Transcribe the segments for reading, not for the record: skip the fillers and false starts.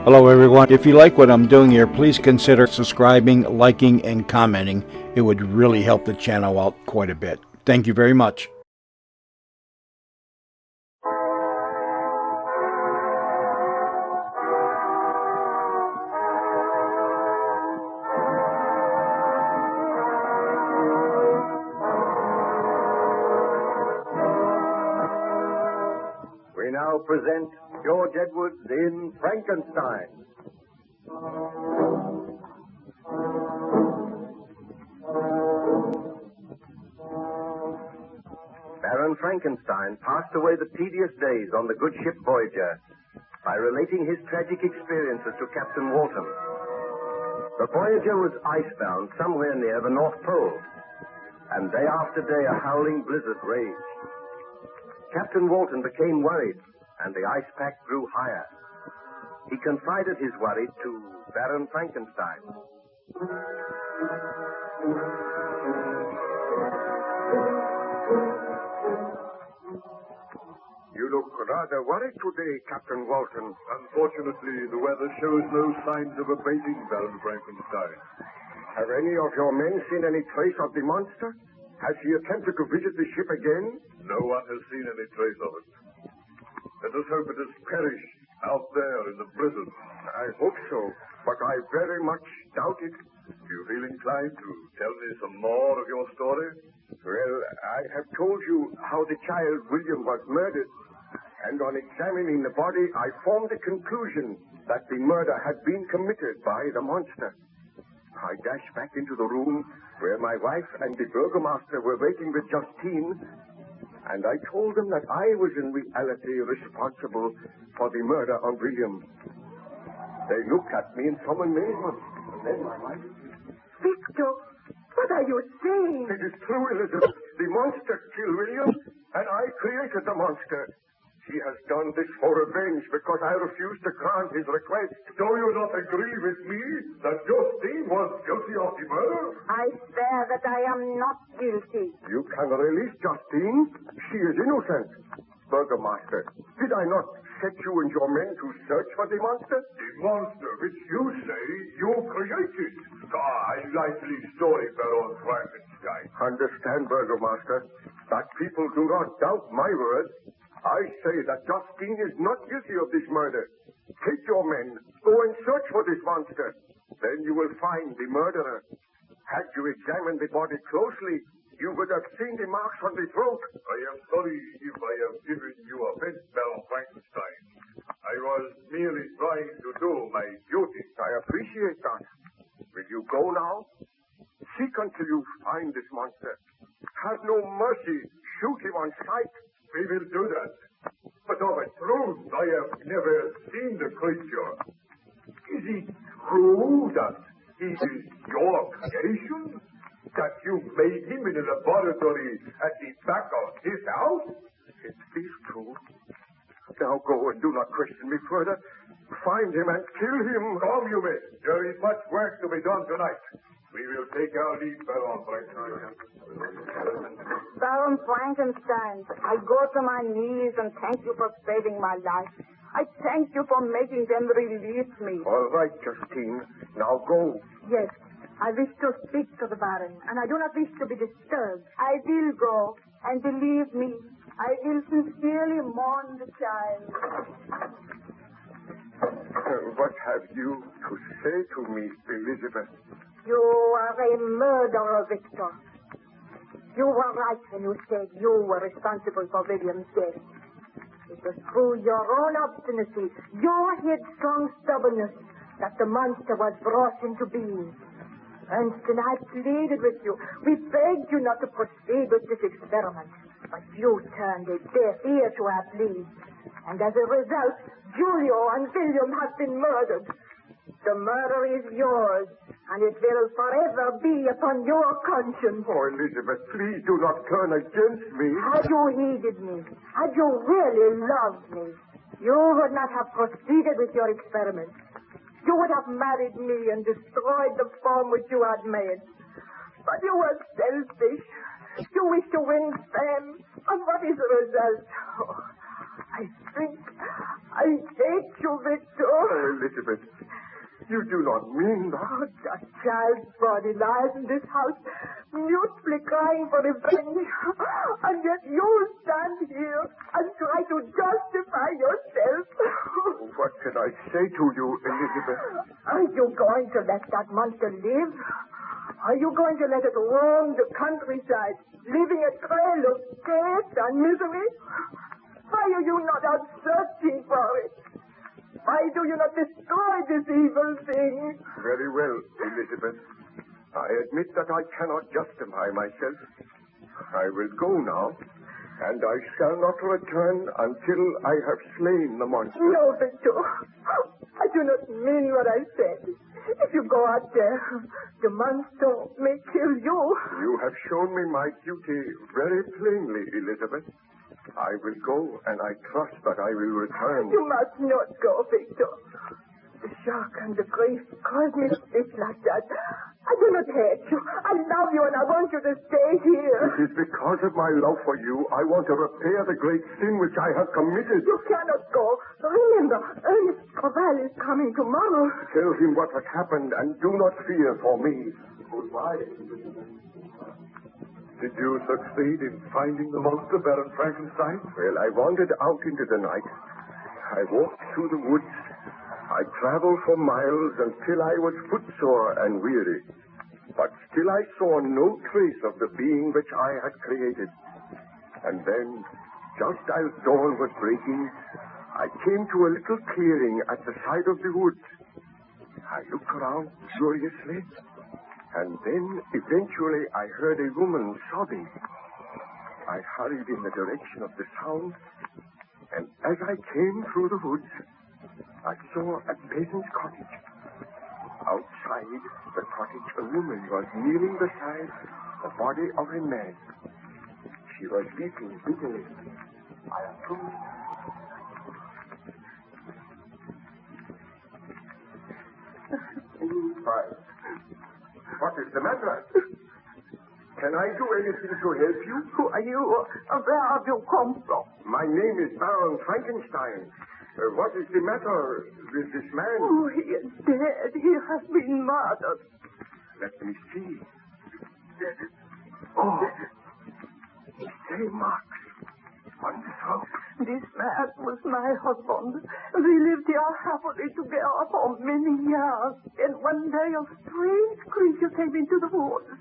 Hello, everyone. If you like what I'm doing here, please consider subscribing, liking, and commenting. It would really help the channel out quite a bit. Thank you very much. We now present George Edwards in Frankenstein. Baron Frankenstein passed away the tedious days on the good ship Voyager by relating his tragic experiences to Captain Walton. The Voyager was icebound somewhere near the North Pole, and day after day a howling blizzard raged. Captain Walton became worried, and the ice pack grew higher. He confided his worry to Baron Frankenstein. You look rather worried today, Captain Walton. Unfortunately, the weather shows no signs of abating, Baron Frankenstein. Have any of your men seen any trace of the monster? Has he attempted to visit the ship again? No one has seen any trace of it. Let us hope it has perished out there in the blizzard. I hope so, but I very much doubt it. Do you feel inclined to tell me some more of your story? Well, I have told you how the child William was murdered, and on examining the body, I formed the conclusion that the murder had been committed by the monster. I dashed back into the room where my wife and the burgomaster were waiting with Justine, and I told them that I was in reality responsible for the murder of William. They looked at me in some amazement, and then my wife... Victor, what are you saying? It is true, Elizabeth. The monster killed William, and I created the monster. He has done this for revenge because I refused to grant his request. Do you not agree with me that Justine was guilty of the murder? I swear that I am not guilty. You can release Justine. She is innocent. Burgomaster, did I not set you and your men to search for the monster? The monster which you say you created. I like the story, Baron Frankenstein. Understand, Burgomaster, that people do not doubt my word. I say that Justine is not guilty of this murder. Take your men, go and search for this monster. Then you will find the murderer. Had you examined the body closely, you would have seen the marks on the throat. I am sorry if I have given you offense, Baron Frankenstein. I was merely trying to do my duty. I appreciate that. Will you go now? Seek until you find this monster. Have no mercy. Shoot him on sight. We will do that. But of a truth, I have never seen the creature. Is it true that he is your creation? That you made him in a laboratory at the back of his house? It is true. Now go and do not question me further. Find him and kill him. Come, you men. There is much work to be done tonight. We will take our leave, Baron Frankenstein. Baron Frankenstein, I go to my knees and thank you for saving my life. I thank you for making them release me. All right, Justine. Now go. Yes, I wish to speak to the Baron, and I do not wish to be disturbed. I will go, and believe me, I will sincerely mourn the child. What have you to say to me, Elizabeth? You are a murderer, Victor. You were right when you said you were responsible for William's death. It was through your own obstinacy, your headstrong stubbornness, that the monster was brought into being. Ernst and I pleaded with you. We begged you not to proceed with this experiment. But you turned a deaf ear to our pleas. And as a result, Julio and William have been murdered. The murder is yours, and it will forever be upon your conscience. Oh, Elizabeth, please do not turn against me. Had you heeded me, had you really loved me, you would not have proceeded with your experiment. You would have married me and destroyed the form which you had made. But you were selfish. You wish to win fame. And what is the result? Oh, I I hate you, Victor. Elizabeth, you do not mean that. Oh, that child's body lies in this house, mutely crying for revenge. And yet you stand here and try to justify yourself. What can I say to you, Elizabeth? Are you going to let that monster live? Are you going to let it roam the countryside, leaving a trail of death and misery? Why are you not out searching for it? Why do you not destroy this evil thing? Very well, Elizabeth. I admit that I cannot justify myself. I will go now, and I shall not return until I have slain the monster. No, Victor. I do not mean what I said. If you go out there, the monster may kill you. You have shown me my duty very plainly, Elizabeth. I will go, and I trust that I will return. You must not go, Victor. The shock and the grief cause me to speak like that. I do not hate you. I love you, and I want you to stay here. It is because of my love for you I want to repair the great sin which I have committed. You cannot go. Remember, Ernest Corval is coming tomorrow. Tell him what has happened, and do not fear for me. Goodbye. Did you succeed in finding the monster, Baron Frankenstein? Well, I wandered out into the night. I walked through the woods. I traveled for miles until I was footsore and weary. But still I saw no trace of the being which I had created. And then, just as dawn was breaking, I came to a little clearing at the side of the woods. I looked around curiously, and then eventually I heard a woman sobbing. I hurried in the direction of the sound, and as I came through the woods, I saw a peasant's cottage. Outside the cottage, a woman was kneeling beside the body of a man. She was weeping bitterly. I approached. Why? What is the matter? Can I do anything to help you? Who are you? Where have you come from? My name is Baron Frankenstein. What is the matter with this man? Oh, he is dead. He has been murdered. Let me see. Oh, the same marks on the throat. This man was my husband. We lived here happily together for many years. And one day a strange creature came into the woods.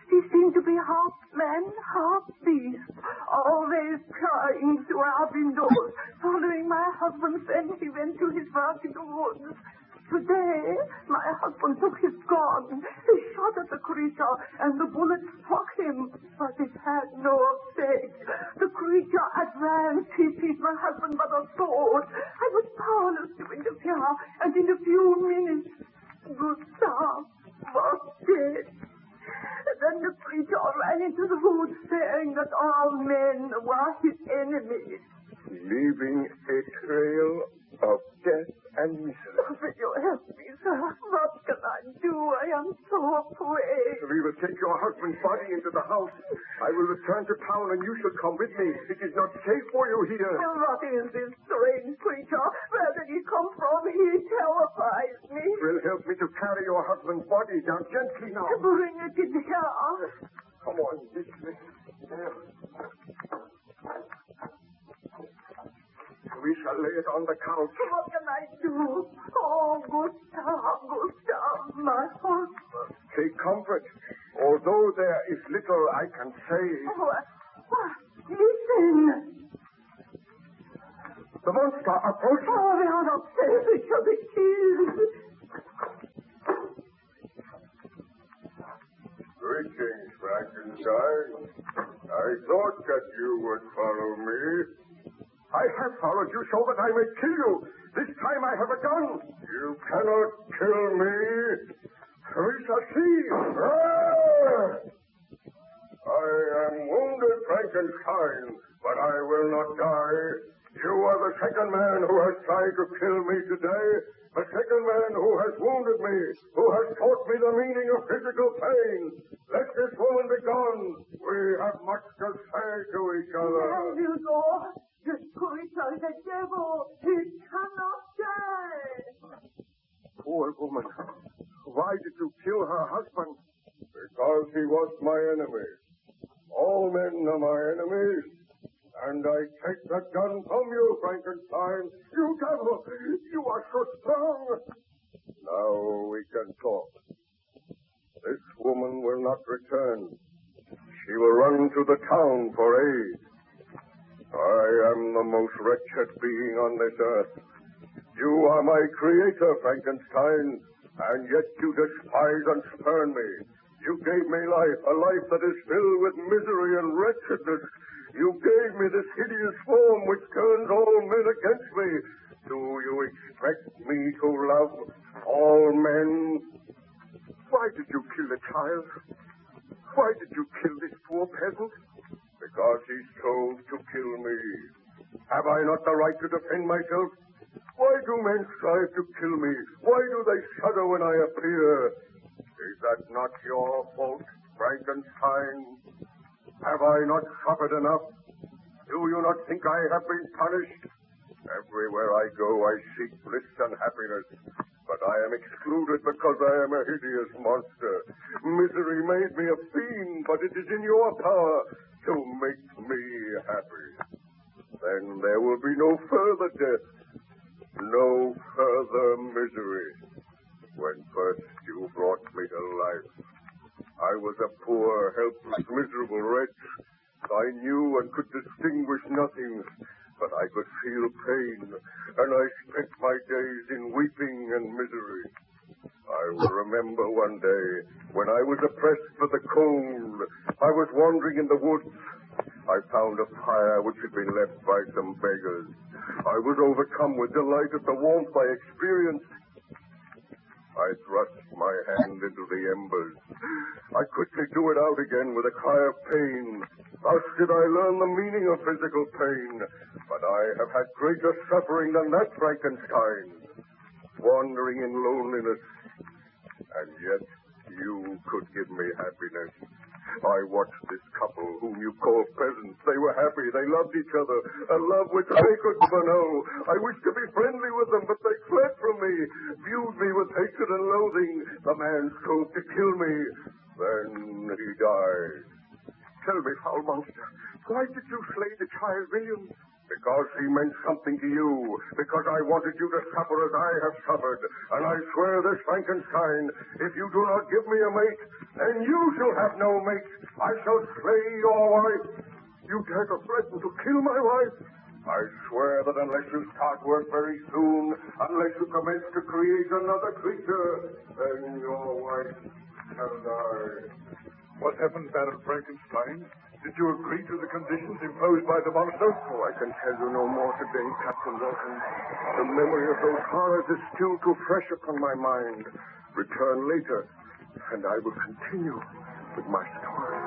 He seemed to be half man, half beast, always trying to our windows, following my husband when he went to his work in the woods. Today, my husband took his gun. He shot at the creature, and the bullet struck him, but it had no effect. The creature advanced. He hit my husband with a sword. I was powerless to interfere, and in a few minutes, Gustav was dead. Then the creature ran into the woods, saying that all men were his enemies. Leaving a trail of death and misery. Will you help me, sir? What can I do? I am so afraid. We will take your husband's body into the house. I will return to town and you shall come with me. It is not safe for you here. What is this strange creature? Where did he come from? He terrifies me. It will help me to carry your husband's body down gently now. Bring it in here. Come on, this way. There. We shall lay it on the couch. What can I do? Oh, Gustav, my husband. Take comfort. Although there is little I can say. What? Listen. The monster approaches. Oh, they are not safe. We shall be killed. Greetings, Frankenstein. I thought that you would follow me. I have followed you so that I may kill you. This time I have a gun. You cannot kill me. We shall see. I am wounded, Frankenstein, but I will not die. You are the second man who has tried to kill me today. The second man who has wounded me, who has taught me the meaning of physical pain. Let this woman be gone. We have much to say to each other. There you go. Just go it's like the devil. He cannot die. Poor woman. Why did you kill her husband? Because he was my enemy. All men are my enemies. And I take that gun from you, Frankenstein. You devil! You are so strong! Now we can talk. This woman will not return. She will run to the town for aid. I am the most wretched being on this earth. You are my creator, Frankenstein, and yet you despise and spurn me. You gave me life, a life that is filled with misery and wretchedness. You gave me this hideous form which turns all men against me. Do you expect me to love all men? Why did you kill the child? Why did you kill this poor peasant? Because he strove to kill me. Have I not the right to defend myself? Why do men strive to kill me? Why do they shudder when I appear? Is that not your fault, Frankenstein? Have I not suffered enough? Do you not think I have been punished? Everywhere I go, I seek bliss and happiness. But I am excluded because I am a hideous monster. Misery made me a fiend, but it is in your power to make me happy. Then there will be no further death, no further misery. When first you brought me to life, I was a poor, helpless, miserable wretch. I knew and could distinguish nothing, but I could feel pain, and I spent my days in weeping and misery. I will remember one day when I was oppressed for the cold. I was wandering in the woods. I found a fire which had been left by some beggars. I was overcome with delight at the warmth I experienced. I thrust my hand into the embers. I quickly drew it out again with a cry of pain. Thus did I learn the meaning of physical pain. But I have had greater suffering than that, Frankenstein. Wandering in loneliness. And yet you could give me happiness. I watched this couple whom you call peasants. They were happy. They loved each other. A love which I could never know. I wished to be friendly with them, but they fled from me, viewed me with hatred and loathing. The man strove to kill me. Then he died. Tell me, foul monster, why did you slay the child William? Because he meant something to you. Because I wanted you to suffer as I have suffered. And I swear this, Frankenstein, if you do not give me a mate, then you shall have no mate. I shall slay your wife. You dare to threaten to kill my wife? I swear that unless you start work very soon, unless you commence to create another creature, then your wife shall die. What happened, Baron Frankenstein? Did you agree to the conditions imposed by the monster? Oh, I can tell you no more today, Captain Walton. The memory of those horrors is still too fresh upon my mind. Return later, and I will continue with my story.